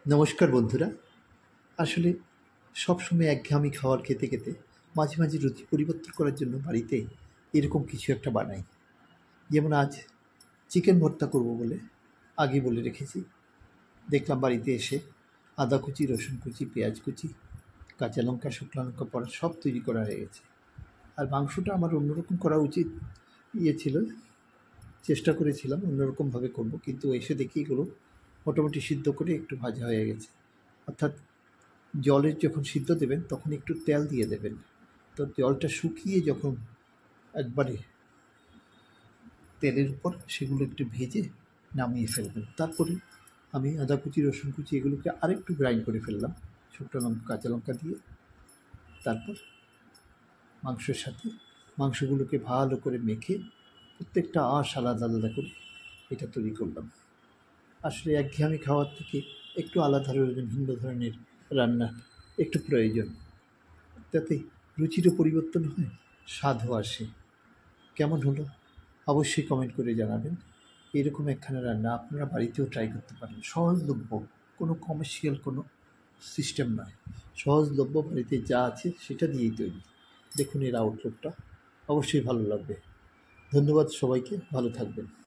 নমস্কার বন্ধুরা। আসলে সবসময় একঘেয়েমি খাবার খেতে খেতে মাঝে মাঝে রুচি পরিবর্তন করার জন্য বাড়িতে এরকম কিছু একটা বানাই। যেমন আজ চিকেন ভর্তা করব বলে আগে বলে রেখেছি। দেখলাম বাড়িতে এসে আদা কুচি, রসুন কুচি, পেঁয়াজ কুচি, কাঁচা লঙ্কা, শুকনো লঙ্কা পড়া সব তৈরি করা হয়ে গেছে। আর মাংসটা আমার অন্যরকম করা উচিত ছিল, চেষ্টা করেছিলাম অন্যরকমভাবে করব, কিন্তু এসে দেখি এগুলো মোটামুটি সিদ্ধ করে একটু ভাজা হয়ে গেছে। অর্থাৎ জলের যখন সিদ্ধ দেবেন তখন একটু তেল দিয়ে দেবেন। তো জলটা শুকিয়ে যখন একবারে তেলের উপর সেগুলো একটু ভেজে নামিয়ে ফেলবেন। তারপরে আমি আদা কুচি, রসুন কুচি এগুলোকে আরেকটু গ্রাইন্ড করে ফেললাম শুকনো লঙ্কা, কাঁচা লঙ্কা দিয়ে। তারপর মাংসের সাথে মাংসগুলোকে ভালো করে মেখে প্রত্যেকটা আঁশ আলাদা আলাদা করে এটা তৈরি করলাম। আসলে একঘেয়েমি খাওয়ার থেকে একটু আলাদা ধরনের, ভিন্ন ধরনের রান্না একটু প্রয়োজন। তাতে রুচিরও পরিবর্তন হয়, স্বাদও আসে। কেমন হলো অবশ্যই কমেন্ট করে জানাবেন। এরকম একখানা রান্না আপনারা বাড়িতেও ট্রাই করতে পারেন। সহজলভ্য, কোনো কমার্শিয়াল কোনো সিস্টেম নয়। সহজলভ্য, বাড়িতে যা আছে সেটা দিয়েই তৈরি। দেখুন এর আউটলুকটা, অবশ্যই ভালো লাগবে। ধন্যবাদ সবাইকে, ভালো থাকবেন।